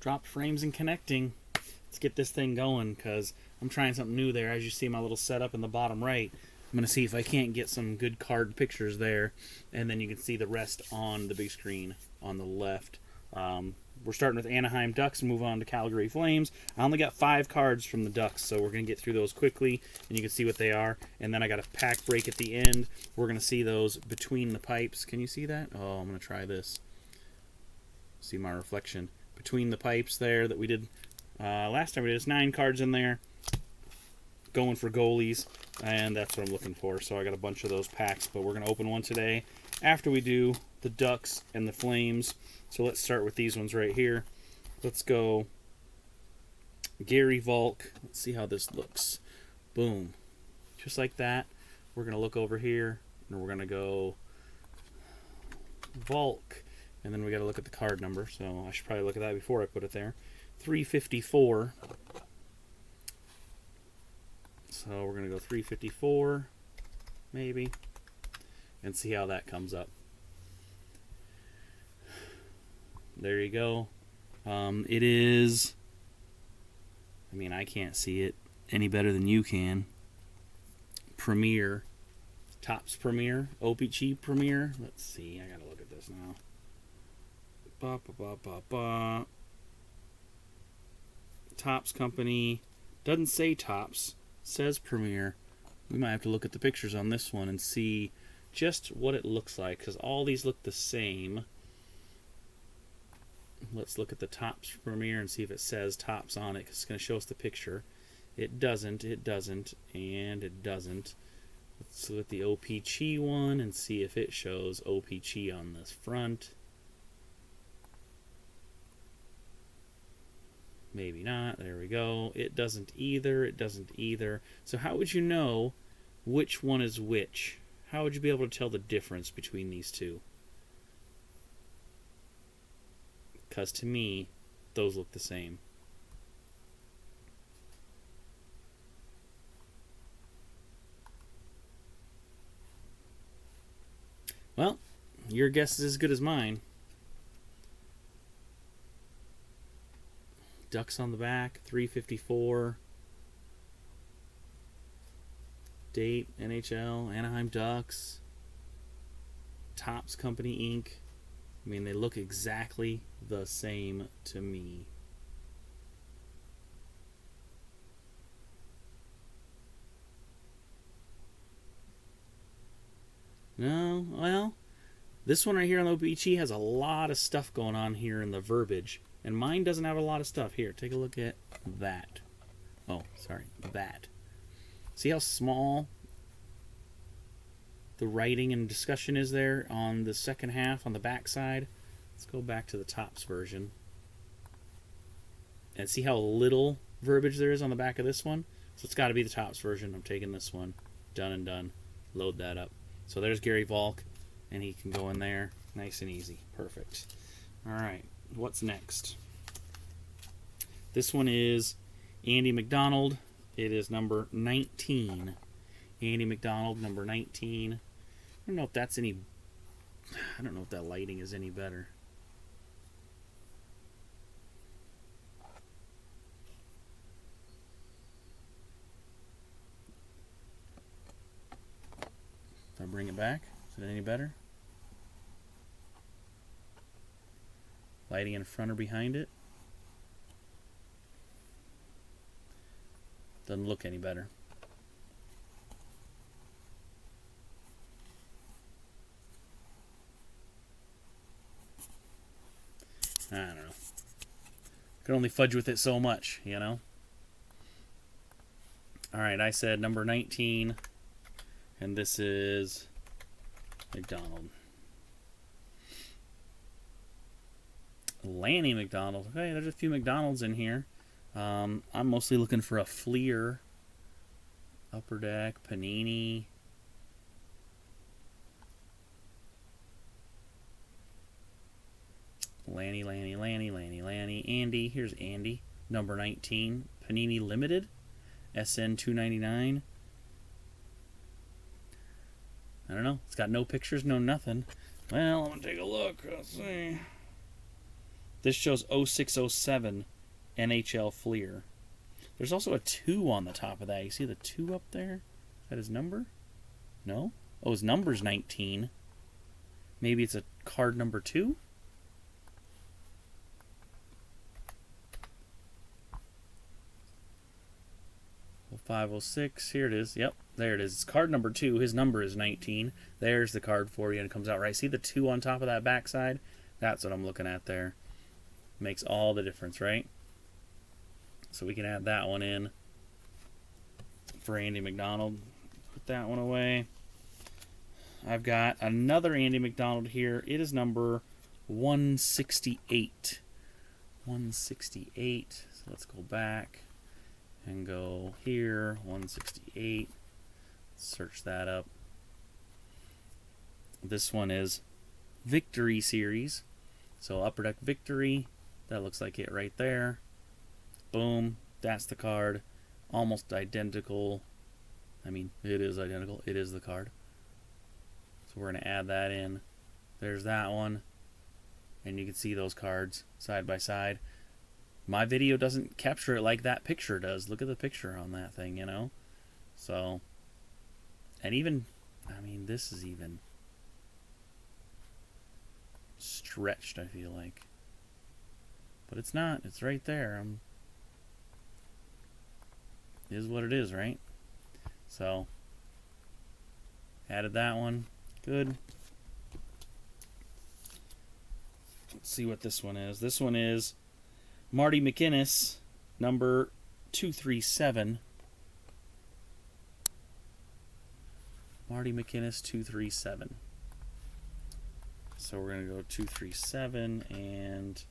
Dropped frames and connecting. Let's get this thing going because I'm trying something new there. As you see my little setup in the bottom right, I'm going to see if I can't get some good card pictures there, and then you can see the rest on the big screen on the left. We're starting with Anaheim Ducks and move on to Calgary Flames. I only got 5 cards from the Ducks, so we're going to get through those quickly, and you can see what they are. And then I got a pack break at the end. We're going to see those between the pipes. Can you see that? Oh, I'm going to try this. See my reflection. Between the pipes there that we did last time. We did 9 cards in there. Going for goalies, and that's what I'm looking for. So I got a bunch of those packs, but we're going to open one today after we do the Ducks and the Flames. So let's start with these ones right here. Let's go Gary Volk. Let's see how this looks. Boom. Just like that. We're going to look over here, and we're going to go Volk. And then we got to look at the card number, so I should probably look at that before I put it there. 354. So we're going to go 354, maybe, and see how that comes up. There you go. It is, I mean, I can't see it any better than you can. Premier, Topps Premier, OPG Premier. Let's see, I got to look at this now. Topps Company, doesn't say Topps. Says Premier. We might have to look at the pictures on this one and see just what it looks like, because all these look the same. Let's look at the Topps Premier and see if it says Topps on it, because it's going to show us the picture. It doesn't, and it doesn't. Let's look at the OPG one and see if it shows OPG on this front. Maybe not. There we go. It doesn't either. It doesn't either. So how would you know which one is which? How would you be able to tell the difference between these two? Because to me, those look the same. Well, your guess is as good as mine. Ducks on the back, 354. Date, NHL, Anaheim Ducks. Topps Company Inc. I mean, they look exactly the same to me. No, well, this one right here on the OPG has a lot of stuff going on here in the verbiage. And mine doesn't have a lot of stuff. Here, take a look at that. Oh, sorry, that. See how small the writing and discussion is there on the second half, on the back side? Let's go back to the Topps version. And see how little verbiage there is on the back of this one? So it's got to be the Topps version. I'm taking this one. Done and done. Load that up. So there's Gary Volk, and he can go in there nice and easy. Perfect. All right. What's next? This one is Andy McDonald. It is number 19. Andy McDonald, number 19. I don't know if that's any... I don't know if that lighting is any better. If I bring it back, is it any better? Lighting in front or behind it. Doesn't look any better. I don't know. Can only fudge with it so much, you know? Alright, I said number 19. And this is McDonald. Lanny McDonald. Okay, there's a few McDonald's in here. I'm mostly looking for a Fleer. Upper Deck, Panini. Lanny. Andy. Here's Andy. Number 19. Panini Limited. SN 299. I don't know. It's got no pictures, no nothing. Well, I'm going to take a look. Let's see. This shows 0607 NHL Fleer. There's also a 2 on the top of that. You see the 2 up there? Is that his number? No? Oh, his number's 19. Maybe it's a card number 2? Oh, 506. Here it is. Yep, there it is. It's card number 2. His number is 19. There's the card for you, and it comes out right. See the 2 on top of that backside? That's what I'm looking at there. Makes all the difference, right? So we can add that one in for Andy McDonald. Put that one away. I've got another Andy McDonald here. It is number 168. 168. So let's go back and go here. 168. Search that up. This one is Victory Series. So Upper Deck Victory. That looks like it right there. Boom. That's the card. Almost identical. I mean, it is identical. It is the card. So we're going to add that in. There's that one. And you can see those cards side by side. My video doesn't capture it like that picture does. Look at the picture on that thing, you know? So, and even, I mean, this is even stretched, I feel like. But it's not. It's right there. It is what it is, right? So, added that one. Good. Let's see what this one is. This one is Marty McInnis, number 237. Marty McInnis, 237. So we're going to go 237 and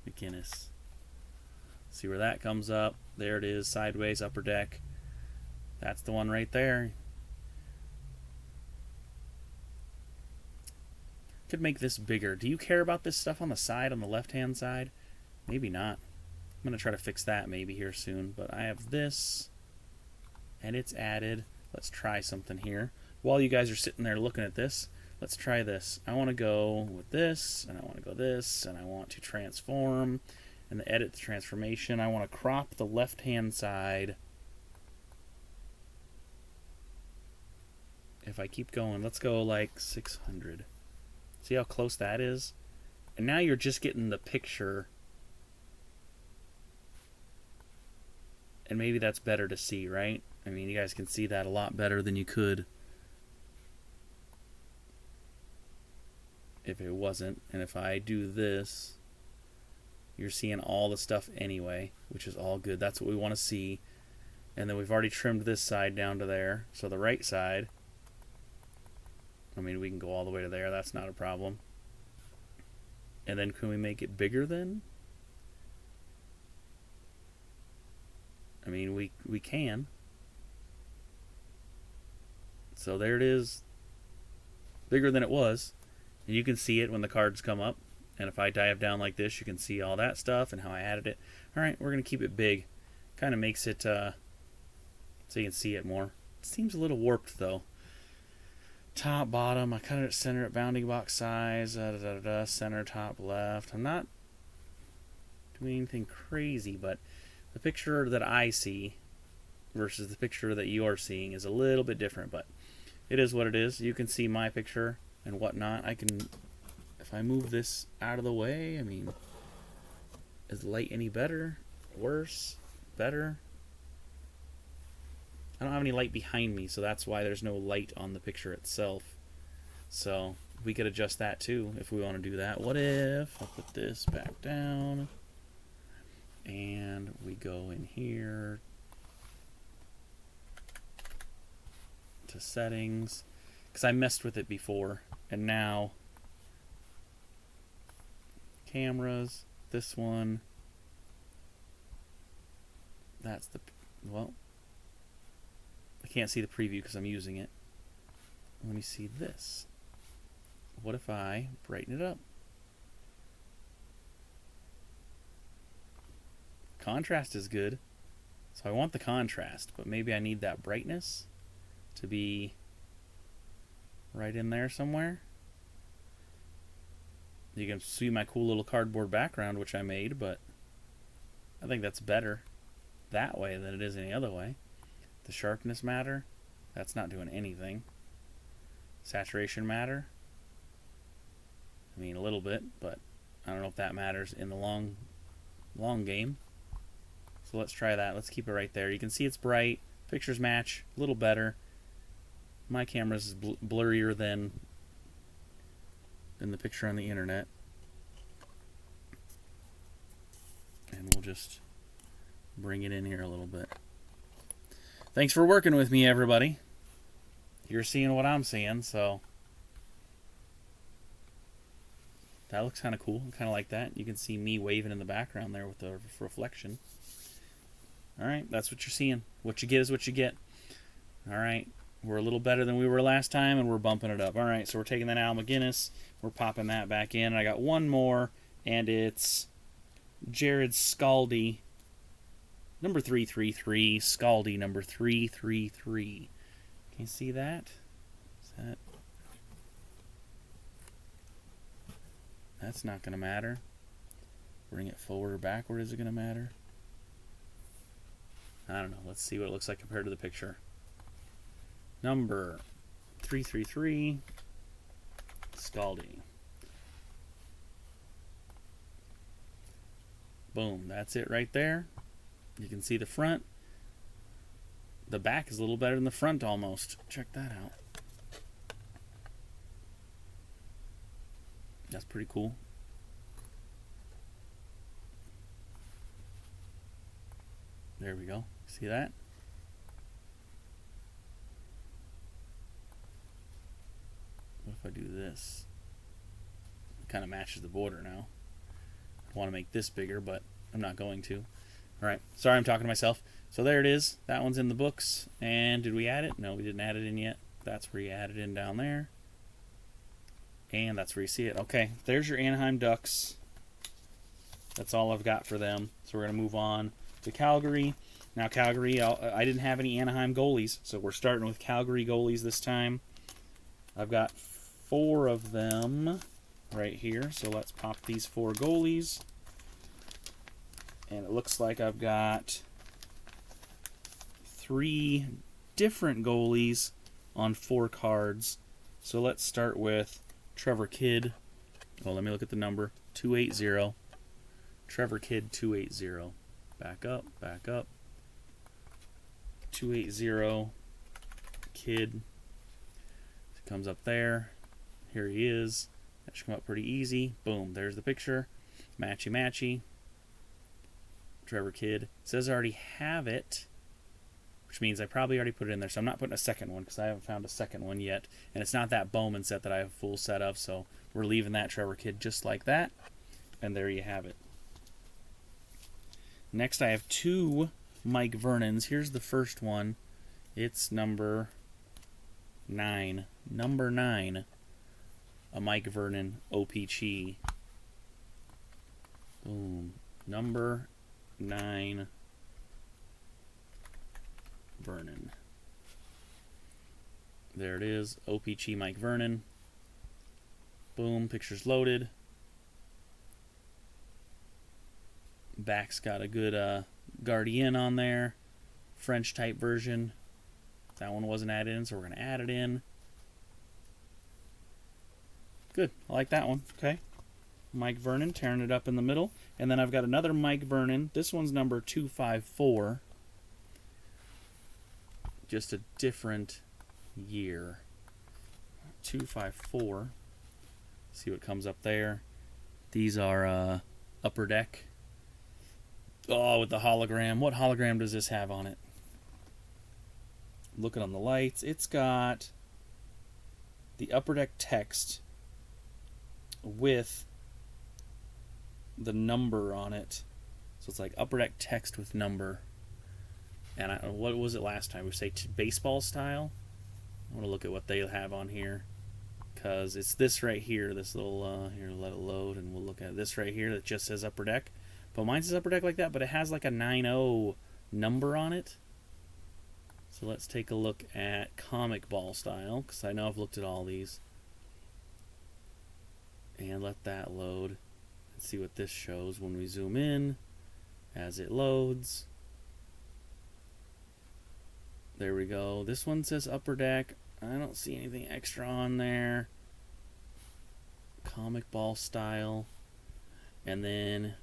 McInnis. See where that comes up. There it is, sideways, Upper Deck. That's the one right there. Could make this bigger. Do you care about this stuff on the side, on the left-hand side? Maybe not. I'm going to try to fix that maybe here soon. But I have this, and it's added. Let's try something here. While you guys are sitting there looking at this, let's try this. I want to go with this, and I want to go this, and I want to transform. And the edit the transformation, I want to crop the left-hand side. If I keep going, let's go like 600. See how close that is? And now you're just getting the picture. And maybe that's better to see, right? I mean, you guys can see that a lot better than you could if it wasn't. And if I do this, you're seeing all the stuff anyway, which is all good. That's what we want to see. And then we've already trimmed this side down to there. So the right side, I mean, we can go all the way to there. That's not a problem. And then can we make it bigger then? I mean, we can. So there it is. Bigger than it was. And you can see it when the cards come up. And if I dive down like this, you can see all that stuff and how I added it. Alright, we're going to keep it big. Kind of makes it so you can see it more. It seems a little warped though. Top, bottom, I cut it center at bounding box size, center, top, left. I'm not doing anything crazy, but the picture that I see versus the picture that you're seeing is a little bit different, but it is what it is. You can see my picture and whatnot. I can, if I move this out of the way, I mean, is the light any better? Worse? Better? I don't have any light behind me, so that's why there's no light on the picture itself. So we could adjust that too if we want to do that. What if I put this back down and we go in here to settings, because I messed with it before, and now cameras, this one, that's the, well, I can't see the preview because I'm using it. Let me see this. What if I brighten it up? Contrast is good. So I want the contrast, but maybe I need that brightness to be right in there somewhere. You can see my cool little cardboard background, which I made, but I think that's better that way than it is any other way. The sharpness matter, that's not doing anything. Saturation matter, I mean a little bit, but I don't know if that matters in the long game. So let's try that. Let's keep it right there. You can see it's bright. Pictures match a little better. My camera's blurrier than the picture on the internet. And we'll just bring it in here a little bit. Thanks for working with me, everybody. You're seeing what I'm seeing, so that looks kind of cool. I kind of like that. You can see me waving in the background there with the reflection. Alright, that's what you're seeing. What you get is what you get. Alright, we're a little better than we were last time, and we're bumping it up. Alright, so we're taking that Al McGinnis. We're popping that back in. I got one more, and it's Jared Scaldi, number 333. Scaldi, number 333. Can you see that? Is that? That's not going to matter. Bring it forward or backward, is it going to matter? I don't know. Let's see what it looks like compared to the picture. Number 333, Scaldi. Boom. That's it right there. You can see the front. The back is a little better than the front almost. Check that out. That's pretty cool. There we go. See that? What if I do this? It kind of matches the border now. I want to make this bigger, but I'm not going to. Alright, sorry I'm talking to myself. So there it is. That one's in the books. And did we add it? No, we didn't add it in yet. That's where you add it in down there. And that's where you see it. Okay, there's your Anaheim Ducks. That's all I've got for them. So we're going to move on to Calgary. Now Calgary, I didn't have any Anaheim goalies, so we're starting with Calgary goalies this time. I've got 4 of them right here, so let's pop these 4 goalies. And it looks like I've got 3 different goalies on 4 cards. So let's start with Trevor Kidd. Well, let me look at the number. 280. Trevor Kidd 280. Back up, back up. 280 Kidd. It comes up there. Here he is. That should come up pretty easy. Boom, there's the picture. Matchy matchy. Trevor Kidd. It says I already have it, which means I probably already put it in there. So I'm not putting a second one because I haven't found a second one yet. And it's not that Bowman set that I have a full set of, so we're leaving that Trevor Kidd just like that. And there you have it. Next I have 2 Mike Vernons. Here's the first one. It's number 9. Number 9. A Mike Vernon OPG. Boom. Number 9. Vernon. There it is. OPG Mike Vernon. Boom. Picture's loaded. Back's got a good Guardian on there. French type version. That one wasn't added in, so we're going to add it in. Good. I like that one. Okay. Mike Vernon, tearing it up in the middle. And then I've got another Mike Vernon. This one's number 254. Just a different year. 254. See what comes up there. These are Upper Deck. Oh, with the hologram. What hologram does this have on it? Looking on the lights. It's got the Upper Deck text with the number on it. So it's like Upper Deck text with number. And what was it last time? We say baseball style? I want to look at what they have on here. Because it's this right here. This little, here, let it load. And we'll look at this right here that just says Upper Deck. But mine says Upper Deck like that, but it has like a 90 number on it. So let's take a look at comic ball style, because I know I've looked at all these. And let that load. Let's see what this shows when we zoom in as it loads. There we go. This one says Upper Deck. I don't see anything extra on there. Comic ball style. And then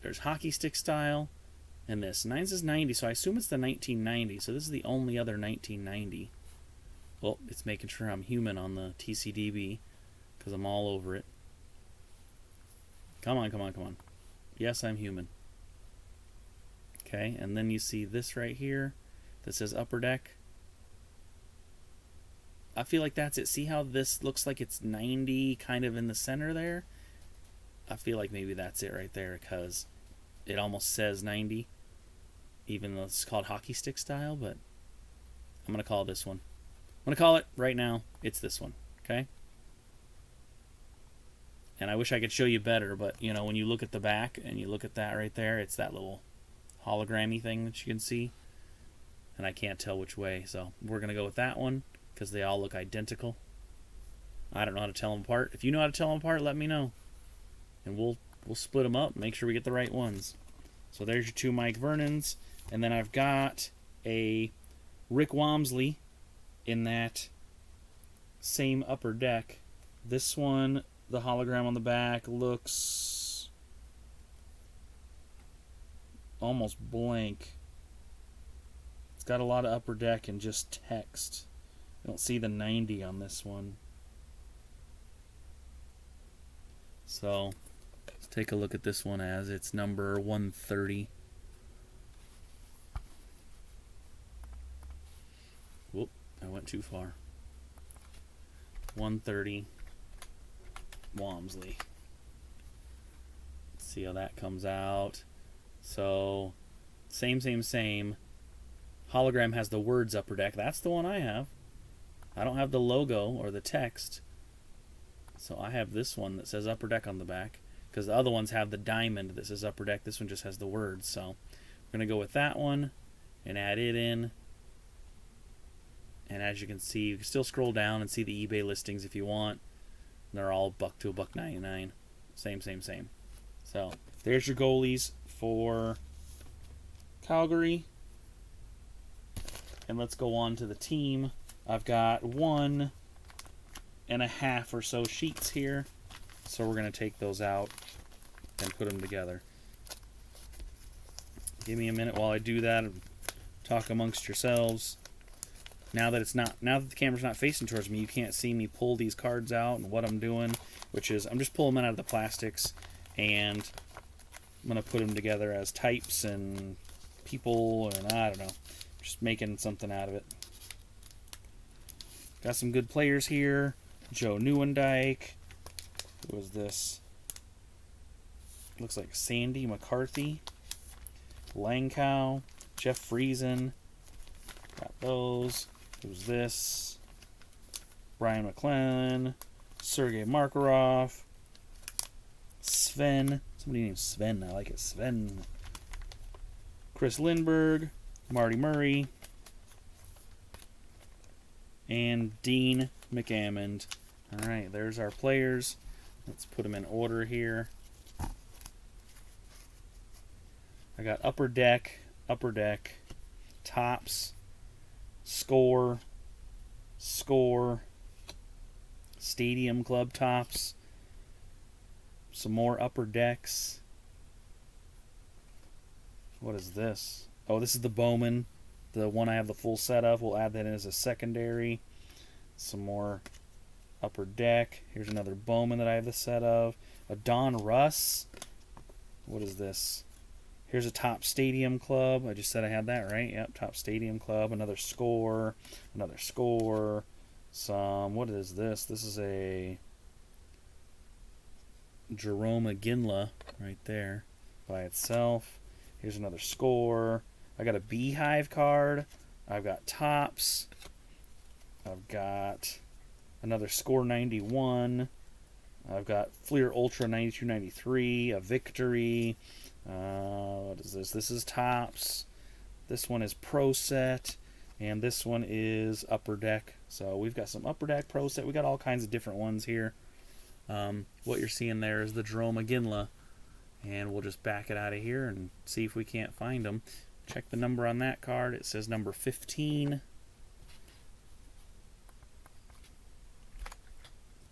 there's hockey stick style. And this. Mine says 90, so I assume it's the 1990. So this is the only other 1990. Well, it's making sure I'm human on the TCDB because I'm all over it. Come on, come on, come on. Yes, I'm human. Okay, and then you see this right here that says Upper Deck. I feel like that's it. See how this looks like it's 90 kind of in the center there? I feel like maybe that's it right there because it almost says 90, even though it's called hockey stick style, but I'm going to call this one. I'm going to call it right now. It's this one, okay? And I wish I could show you better, but, you know, when you look at the back and you look at that right there, it's that little hologrammy thing that you can see. And I can't tell which way, so we're going to go with that one because they all look identical. I don't know how to tell them apart. If you know how to tell them apart, let me know. And we'll split them up and make sure we get the right ones. So there's your two Mike Vernons. And then I've got a Rick Wamsley in that same Upper Deck. This one, the hologram on the back looks almost blank. It's got a lot of Upper Deck and just text. I don't see the 90 on this one. So let's take a look at this one as it's number 130. Whoop, I went too far. 130 Wamsley. Let's see how that comes out. So same. Hologram has the words Upper Deck. That's the one I have. I don't have the logo or the text. So I have this one that says Upper Deck on the back because the other ones have the diamond that says Upper Deck. This one just has the words. So we're going to go with that one and add it in. And as you can see, you can still scroll down and see the eBay listings if you want. They're all $1 to $1.99. Same. So there's your goalies for Calgary. And let's go on to the team. I've got 1.5 or so sheets here. So we're going to take those out and put them together. Give me a minute while I do that and talk amongst yourselves. Now that the camera's not facing towards me, you can't see me pull these cards out and what I'm doing, which is I'm just pulling them out of the plastics and I'm going to put them together as types and people and I don't know, just making something out of it. Got some good players here. Joe Nieuwendyk. Who is this? Looks like Sandy McCarthy. Langkow. Jeff Friesen. Got those. Who's this? Brian McClellan. Sergei Markarov. Sven. Somebody named Sven. I like it. Sven. Chris Lindbergh. Marty Murray. And Dean McAmmond. Alright, there's our players. Let's put them in order here. I got Upper Deck, Tops, Score, Stadium Club Tops, some more Upper Decks. What is this? Oh, this is the Bowman, the one I have the full set of. We'll add that in as a secondary. Some more Upper Deck. Here's another Bowman that I have the set of. A Don Russ. What is this? Here's a Top Stadium Club. I just said I had that, right? Yep, Top Stadium Club. Another Score. Some, what is this? This is a Jerome McGinley right there by itself. Here's another Score. I got a Beehive card. I've got Tops. I've got another Score 91. I've got Fleer Ultra 92-93. A Victory. What is this? This is Tops. This one is Pro Set. And this one is Upper Deck. So we've got some Upper Deck Pro Set. We got all kinds of different ones here. What you're seeing there is the Jerome McGinley. And we'll just back it out of here and see if we can't find them. Check the number on that card. It says number 15.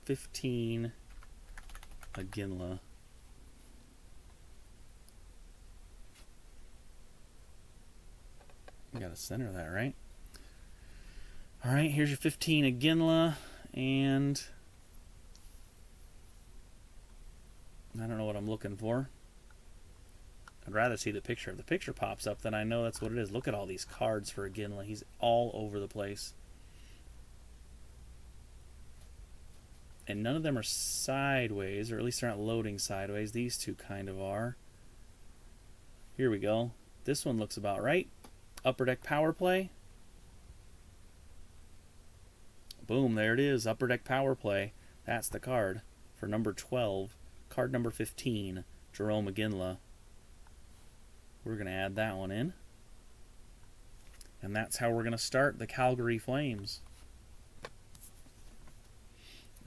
15 McGinley. We got to center that, right? All right, here's your 15 McGinley, and I don't know what I'm looking for. I'd rather see the picture. If the picture pops up, then I know that's what it is. Look at all these cards for McGinley. He's all over the place. And none of them are sideways, or at least they're not loading sideways. These two kind of are. Here we go. This one looks about right. Upper Deck Power Play. Boom, there it is. Upper Deck Power Play. That's the card for number 12. Card number 15, Jerome McGinley. We're going to add that one in. And that's how we're going to start the Calgary Flames.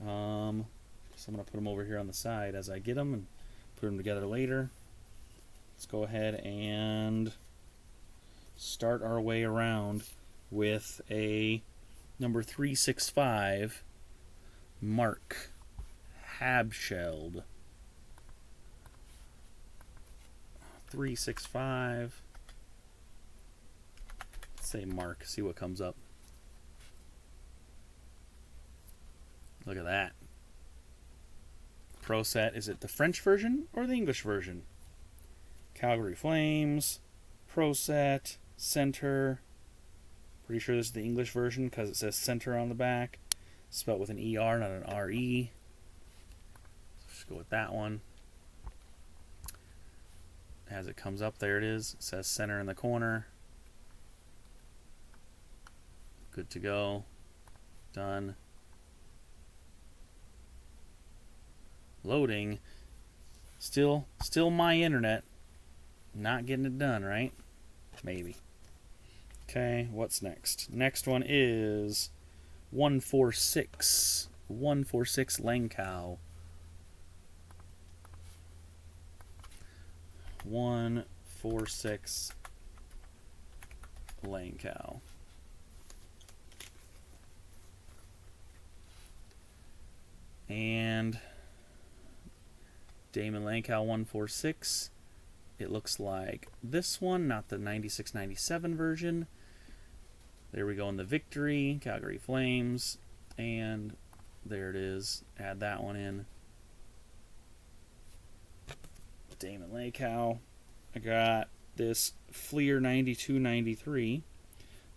So I'm going to put them over here on the side as I get them and put them together later. Let's go ahead and start our way around with a number 365 Mark Habsheld. 365. Let's say Mark, see what comes up. Look at that. Pro Set. Is it the French version or the English version? Calgary Flames. Pro Set. Center. Pretty sure this is the English version because it says center on the back. Spelled with an ER, not an RE. Let's go with that one. As it comes up, there it is. It says center in the corner. Good to go. Done. Loading. Still my internet. Not getting it done, right? Maybe. Okay, what's next? Next one is 146. 146 Langkow. 146 Langkow. And Damon Langkow 146. It looks like this one, not the 96-97 version. There we go in the Victory, Calgary Flames, and there it is. Add that one in. Damon Langkow. I got this Fleer 92-93,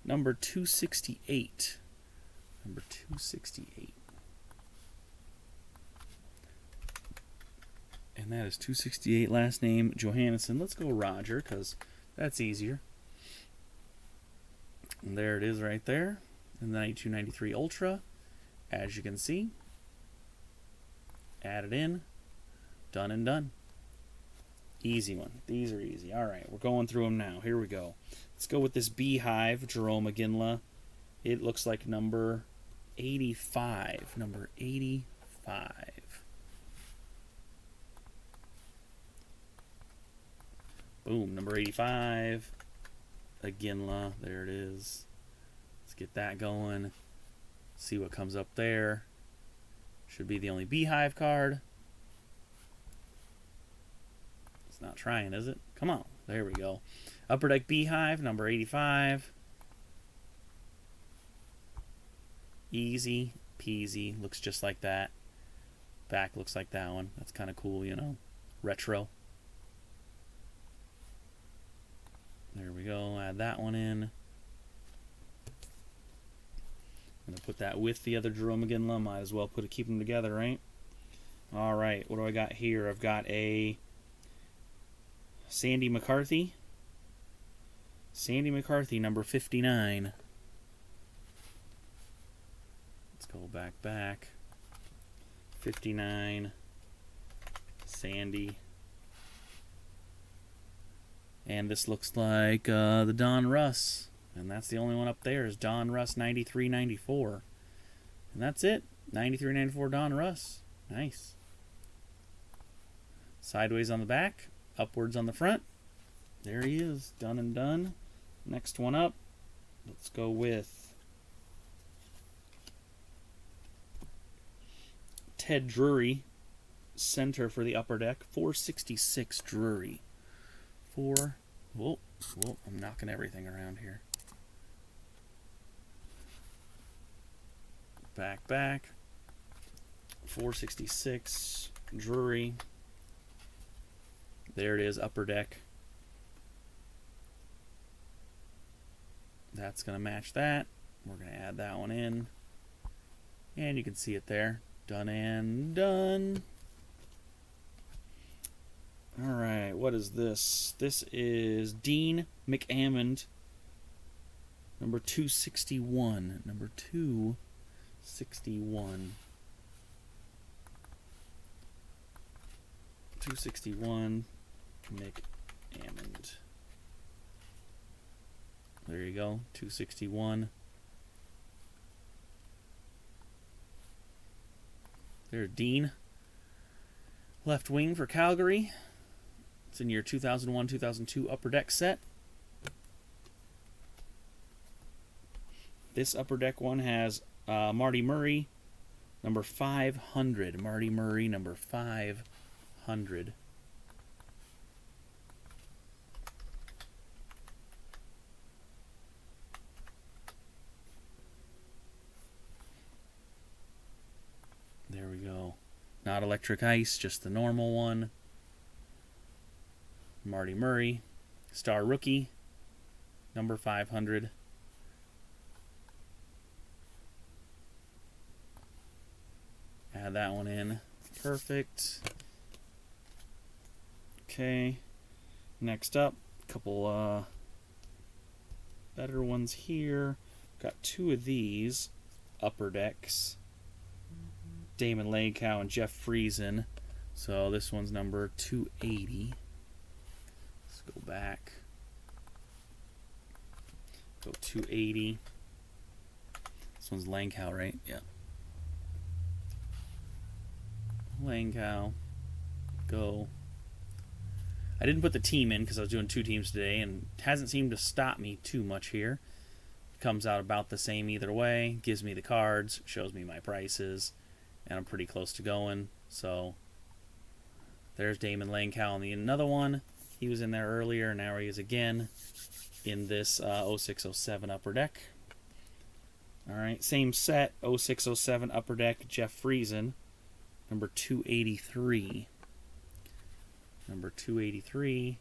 number 268. Number 268. And that is 268, last name Johannesson. Let's go Roger, because that's easier. And there it is right there. And the 92-93 Ultra, as you can see. Add it in. Done and done. Easy one. These are easy. All right, we're going through them now. Here we go. Let's go with this Beehive, Jerome McGinley. It looks like number 85. Number 85. Boom, number 85. McGinley. There it is. Let's get that going. See what comes up there. Should be the only Beehive card. It's not trying, is it? Come on. There we go. Upper Deck Beehive, number 85. Easy peasy. Looks just like that. Back looks like that one. That's kind of cool, you know. Retro. There we go. Add that one in. I'm going to put that with the other Jerome McGinley. Might as well keep them together, right? All right. What do I got here? I've got a Sandy McCarthy. Sandy McCarthy, number 59. Let's go back. 59. Sandy. And this looks like the Don Russ. And that's the only one up there is Don Russ 93-94. And that's it. 93-94 Don Russ. Nice. Sideways on the back, upwards on the front. There he is, done and done. Next one up, let's go with Ted Drury, center for the Upper Deck, 466 Drury. Whoa, I'm knocking everything around here. Back. 466 Drury. There it is, Upper Deck. That's going to match that. We're going to add that one in. And you can see it there. Done and done. Alright, what is this? This is Dean McAmmond, number 261. Number 261. 261 McAmmond. There you go, 261. There's Dean. Left wing for Calgary. It's in your 2001-2002 Upper Deck set. This Upper Deck one has Marty Murray, number 500. Marty Murray, number 500. There we go. Not electric ice, just the normal one. Marty Murray, star rookie, number 500. Add that one in. Perfect. Okay. Next up, a couple better ones here. Got two of these Upper Decks. Damon Langkow and Jeff Friesen. So this one's number 280. Let's go back. Go 280. This one's Langkow, right? Yeah. Langkow. Go. I didn't put the team in because I was doing two teams today, and it hasn't seemed to stop me too much here. Comes out about the same either way. Gives me the cards. Shows me my prices. And I'm pretty close to going. So there's Damon Langkow on the another one. He was in there earlier. Now he is again in this 06-07 Upper Deck. All right, same set. 06-07 Upper Deck. Jeff Friesen, number 283. Number 283.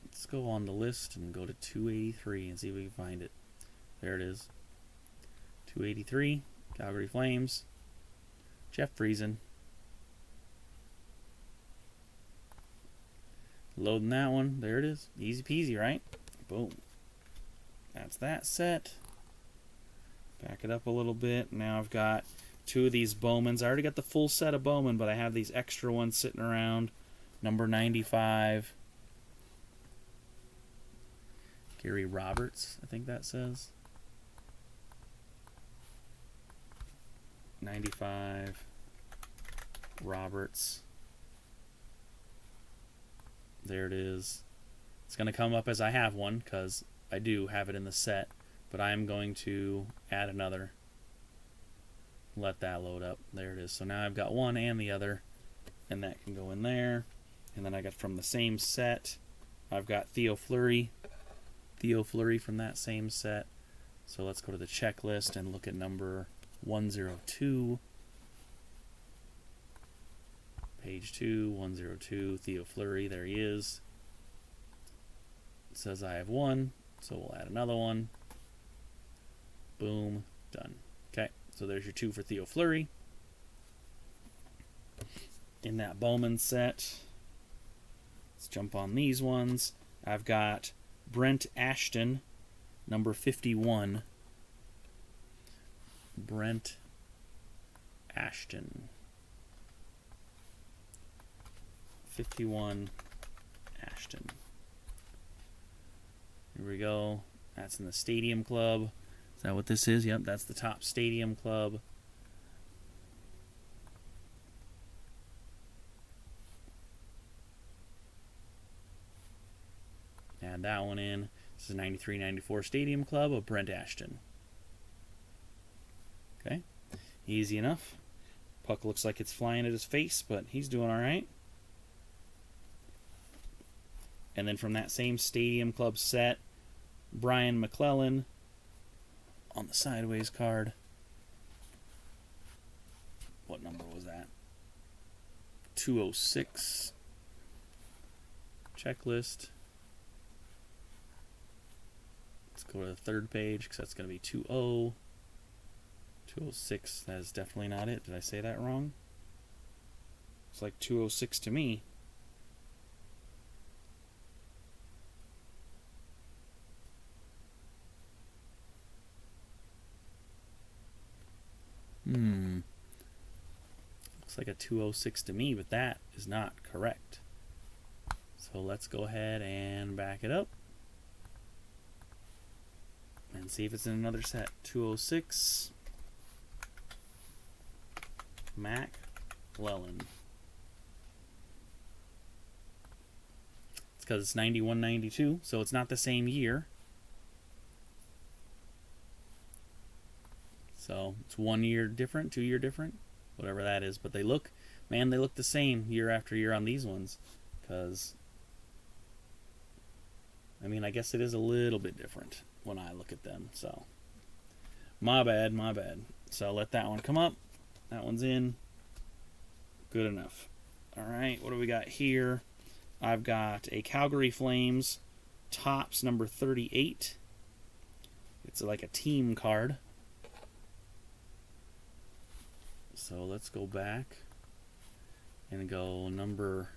Let's go on the list and go to 283 and see if we can find it. There it is. 283, Calgary Flames, Jeff Friesen. Loading that one. There it is. Easy peasy, right? Boom. That's that set. Back it up a little bit. Now I've got two of these Bowmans. I already got the full set of Bowman, but I have these extra ones sitting around. Number 95. Gary Roberts, I think that says. 95 Roberts. There it is. It's going to come up as I have one because I do have it in the set, but I am going to add another. Let that load up. There it is. So now I've got one and the other, and that can go in there. And then I got from the same set, I've got Theo Fleury from that same set. So let's go to the checklist and look at number 102. Page 2, 102, Theo Fleury, there he is. It says I have one, so we'll add another one. Boom, done. Okay, so there's your two for Theo Fleury. In that Bowman set, let's jump on these ones. I've got Brent Ashton, number 51. Brent Ashton. 51 Ashton. Here we go. That's in the Stadium Club. Is that what this is? Yep, that's the top Stadium Club. Add that one in. This is 93-94 Stadium Club of Brent Ashton. Okay, easy enough. Puck looks like it's flying at his face, but he's doing all right. And then from that same Stadium Club set, Brian McClellan on the sideways card. What number was that? 206. Checklist. Let's go to the third page because that's going to be 20. 206, that is definitely not it. Did I say that wrong? It's like 206 to me. Looks like a 206 to me, but that is not correct. So let's go ahead and back it up and see if it's in another set. 206 McClellan. It's because it's 91-92, so it's not the same year. So it's 1 year different, 2 year different, whatever that is. But they look, man, they look the same year after year on these ones. Because, I mean, I guess it is a little bit different when I look at them. So, my bad, my bad. So let that one come up. That one's in. Good enough. All right, what do we got here? I've got a Calgary Flames Tops number 38. It's like a team card. So let's go back and go number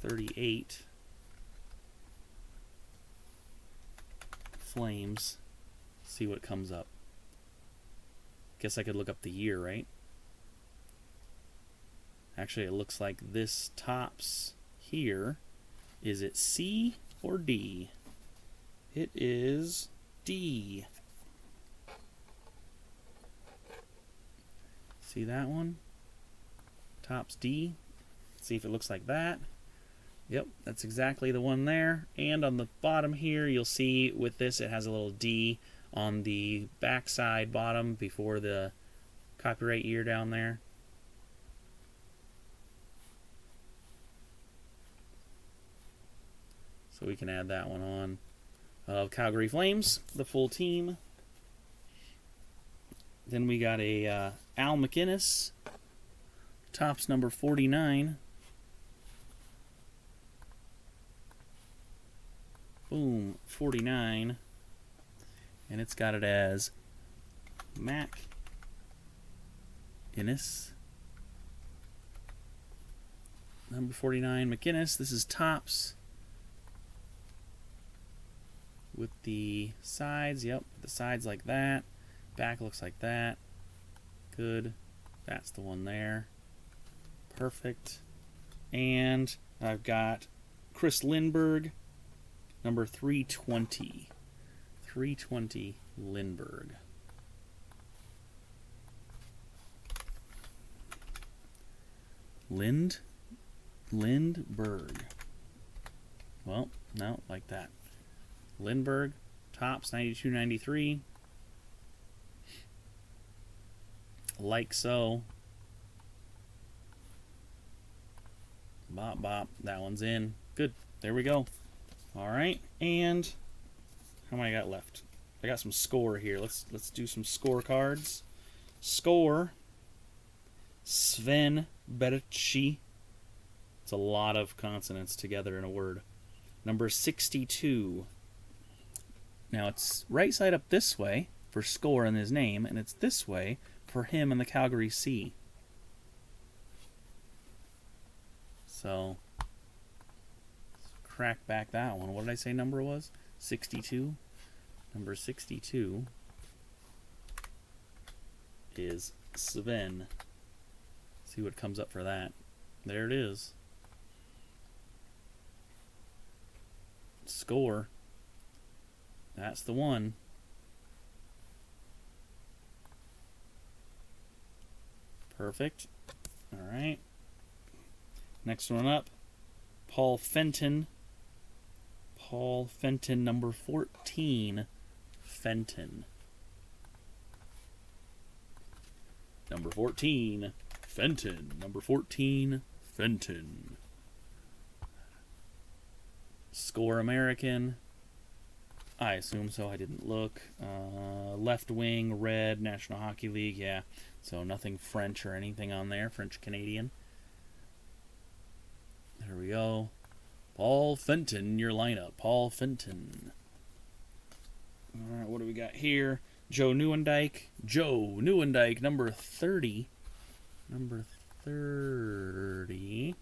38. Flames. See what comes up. Guess I could look up the year, right? Actually, it looks like this Tops here. Is it C or D? It is D. See that one? Tops D. See if it looks like that. Yep, that's exactly the one there. And on the bottom here, you'll see with this, it has a little D on the backside bottom before the copyright year down there. So we can add that one on. Of Calgary Flames, the full team. Then we got a Al McInnes, Tops number 49. Boom, 49. And it's got it as Mac Innes. Number 49, McInnes. This is Tops. With the sides, yep, the sides like that. Back looks like that. Good. That's the one there. Perfect. And I've got Chris Lindbergh, number 320. 320 Lindbergh. Lindbergh. Well, no, like that. Lindbergh, Tops 92-93. Like so. Bop, bop. That one's in. Good. There we go. All right. And how many I got left? I got some score here. Let's do some score cards. Score. Sven Berchi. It's a lot of consonants together in a word. Number 62. Now it's right side up this way for score in his name, and it's this way for him and the Calgary C. So, let's crack back that one. What did I say number was? 62. Number 62 is Sven. See what comes up for that. There it is. Score. That's the one. Perfect. All right. Next one up. Paul Fenton. Paul Fenton, number 14. Fenton. Number 14. Fenton. Number 14. Fenton. Score American. I assume so. I didn't look. Left wing, red, National Hockey League. Yeah. So nothing French or anything on there. French Canadian. There we go. Paul Fenton, your lineup. Paul Fenton. All right, what do we got here? Joe Nieuwendyk. Joe Nieuwendyk, number 30. Number 30.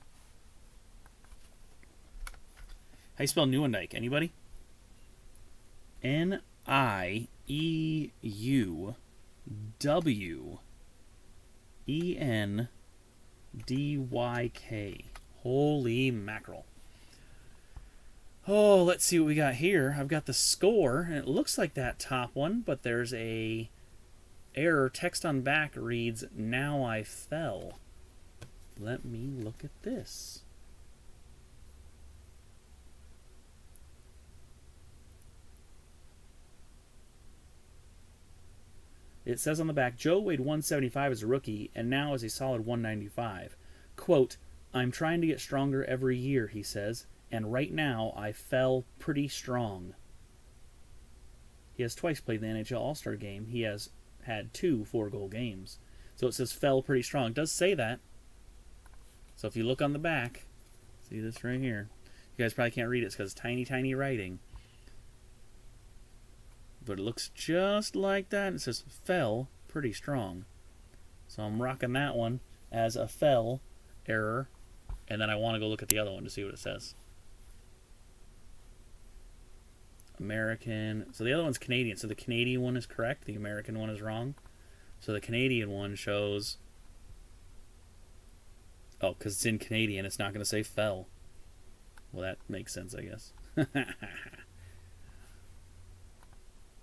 How you spell Nieuwendyk? Anybody? N-I-E-U-W-E-N-D-Y-K. Holy mackerel. Oh, let's see what we got here. I've got the score, and it looks like that top one, but there's a error. Text on back reads, "Now I fell." Let me look at this. It says on the back, Joe weighed 175 as a rookie, and now is a solid 195. Quote, "I'm trying to get stronger every year," he says, "and right now I fell pretty strong." He has twice played in the NHL All-Star game. He has had 2 4-goal games. So it says fell pretty strong. It does say that. So if you look on the back, see this right here. You guys probably can't read it because it's tiny, tiny writing. But it looks just like that. It says fell pretty strong. So I'm rocking that one as a fell error. And then I want to go look at the other one to see what it says. American. So the other one's Canadian. So the Canadian one is correct. The American one is wrong. So the Canadian one shows... Oh, because it's in Canadian, it's not going to say fell. Well, that makes sense, I guess.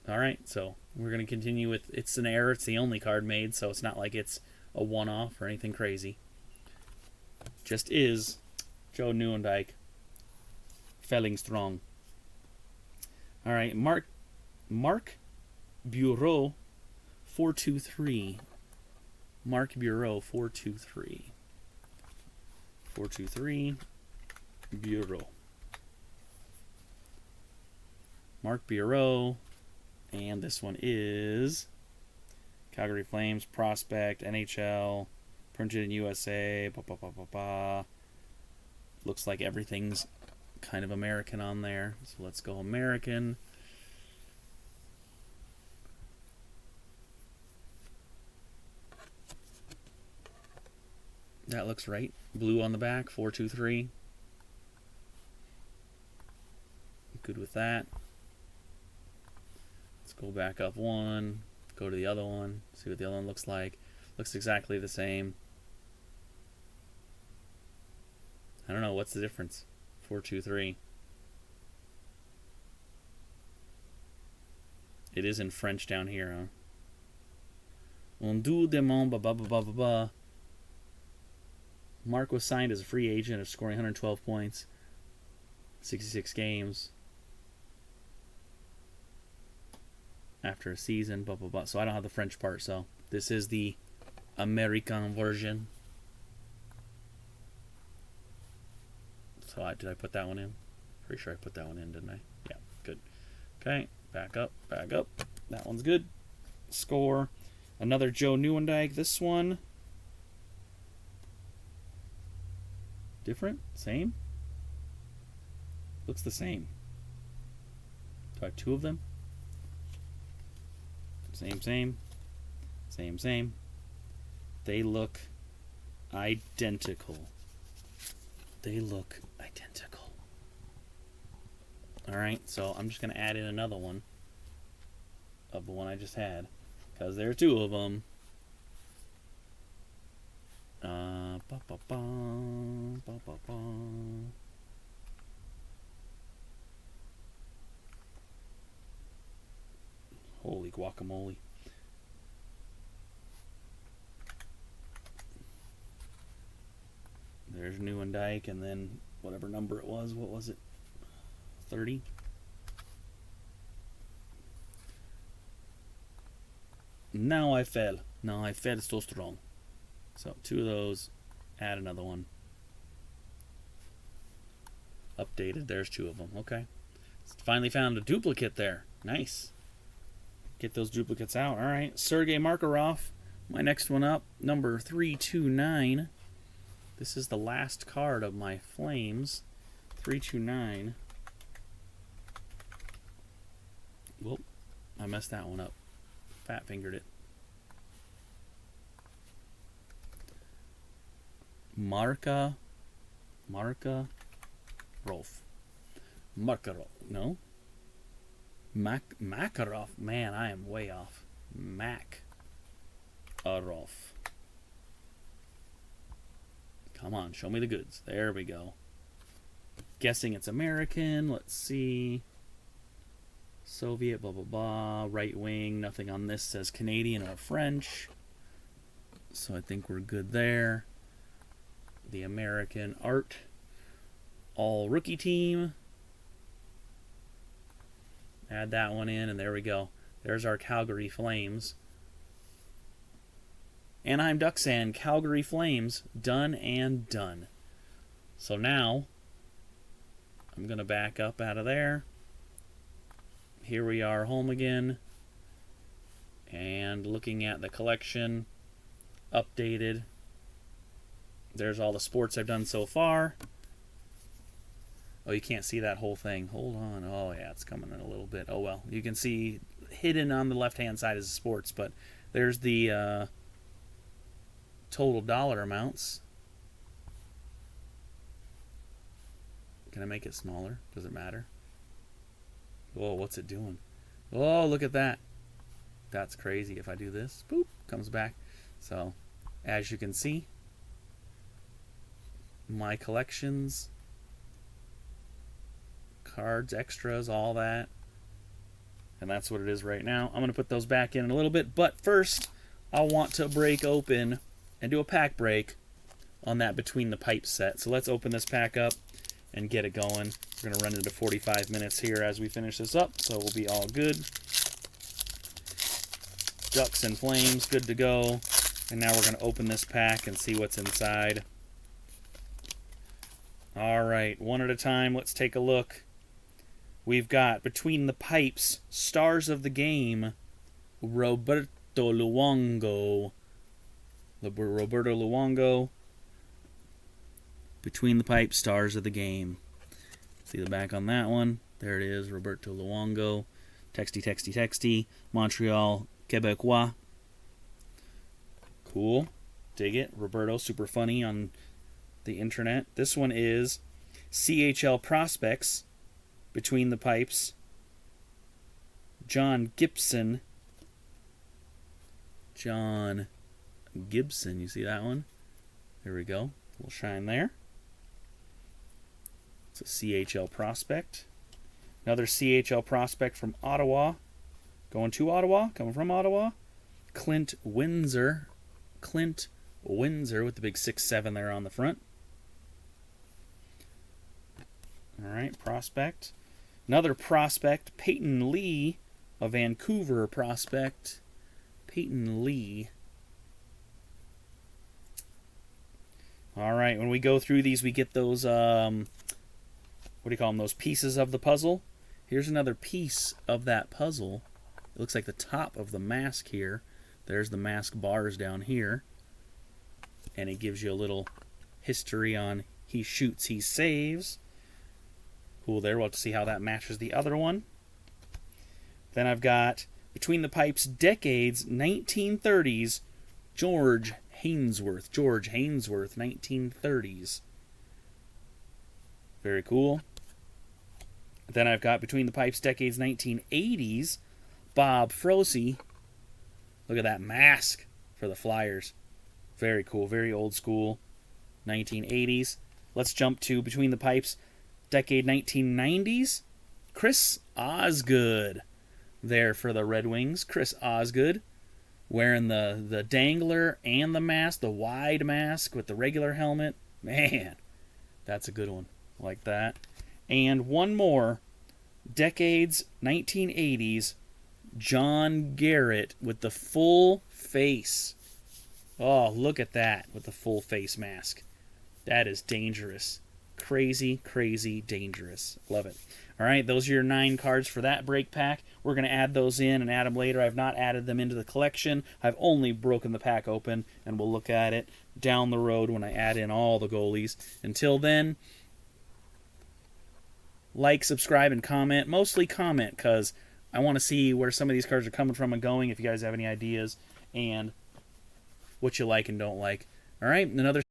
Alright, so we're going to continue with... It's an error. It's the only card made, so it's not like it's a one-off or anything crazy. Just is Joe Nieuwendyk. Felling strong. Alright, Mark Bureau 423. Mark Bureau 423. 423 Bureau. Mark Bureau. And this one is Calgary Flames, Prospect, NHL, printed in USA. Looks like everything's kind of American on there. So let's go American. That looks right. Blue on the back, 423. Good with that. Let's go back up one. Go to the other one. See what the other one looks like. Looks exactly the same. I don't know. What's the difference? 423. It is in French down here, huh? On deux demande ba ba ba ba ba. Mark was signed as a free agent of scoring 112 points, 66 games after a season, blah, blah, blah. So I don't have the French part, so this is the American version. So did I put that one in? Pretty sure I put that one in, didn't I? Yeah, good. Okay, back up, back up. That one's good. Score. Another Joe Nieuwendyk. This one... Different? Same? Looks the same. Do I have 2 of them? Same, same. Same, same. They look identical. They look identical. Alright, so I'm just going to add in another one of the one I just had. Because there are 2 of them. Ba, ba, ba, ba, ba, ba. Holy guacamole. There's Newendike, and then whatever number it was. What was it? 30? Now I fell. Now I fell so strong. So 2 of those. Add another one. Updated. There's 2 of them. Okay. Finally found a duplicate there. Nice. Get those duplicates out. All right. Sergei Makarov. My next one up. Number 329. This is the last card of my Flames. 329. Whoop. I messed that one up. Fat fingered it. Marka Rolf. Makarov. No. Makarov. Man, I am way off. Makarov. Come on, show me the goods. There we go. Guessing it's American. Let's see. Soviet, blah, blah, blah. Right wing. Nothing on this says Canadian or French. So I think we're good there. The American art. All rookie team. Add that one in, and there we go. There's our Calgary Flames. Anaheim Ducks and Calgary Flames, done and done. So now, I'm going to back up out of there. Here we are home again. And looking at the collection, updated. There's all the sports I've done so far. Oh, you can't see that whole thing. Hold on. Oh, yeah, it's coming in a little bit. Oh, well. You can see hidden on the left-hand side is the sports, but there's the total dollar amounts. Can I make it smaller? Does it matter? Whoa, what's it doing? Oh, look at that. That's crazy. If I do this, boop, comes back. So, as you can see, my collections, cards, extras, all that. And that's what it is right now. I'm going to put those back in a little bit. But first, I want to break open and do a pack break on that Between the Pipes set. So let's open this pack up and get it going. We're going to run into 45 minutes here as we finish this up. So we'll be all good. Ducks and Flames, good to go. And now we're going to open this pack and see what's inside. All right, one at a time. Let's take a look. We've got Between the Pipes, Stars of the Game, Roberto Luongo. Roberto Luongo. Between the Pipes, Stars of the Game. See the back on that one. There it is, Roberto Luongo. Texty. Montreal, Quebecois. Cool. Dig it. Roberto, super funny on the internet. This one is CHL Prospects, Between the Pipes, John Gibson. You see that one? There we go. A little shine there. It's a CHL Prospect. Another CHL Prospect from Ottawa. Going to Ottawa, coming from Ottawa. Clint Windsor with the big 6'7" there on the front. Alright, prospect. Another prospect, Peyton Lee, a Vancouver prospect. Peyton Lee. Alright, when we go through these, we get those, what do you call them, those pieces of the puzzle. Here's another piece of that puzzle. It looks like the top of the mask here. There's the mask bars down here. And it gives you a little history on he shoots, he saves. Cool there. We'll have to see how that matches the other one. Then I've got Between the Pipes Decades 1930s, George Hainsworth, 1930s. Very cool. Then I've got Between the Pipes Decades 1980s, Bob Frosey. Look at that mask for the Flyers. Very cool, very old school. 1980s. Let's jump to Between the Pipes Decade 1990s. Chris Osgood. there for the Red Wings. Chris Osgood wearing the dangler and the mask, the wide mask with the regular helmet. Man, that's a good one. Like that. And one more, decades 1980s, John Garrett with the full face. Oh, look at that with the full face mask. That is dangerous. Crazy, crazy dangerous. Love it. All right, those are your 9 cards for that break pack. We're going to add those in and add them later. I've not added them into the collection. I've only broken the pack open, and we'll look at it down the road when I add in all the goalies. Until then, like, subscribe, and comment. Mostly comment, because I want to see where some of these cards are coming from and going, if you guys have any ideas, and what you like and don't like. All right, another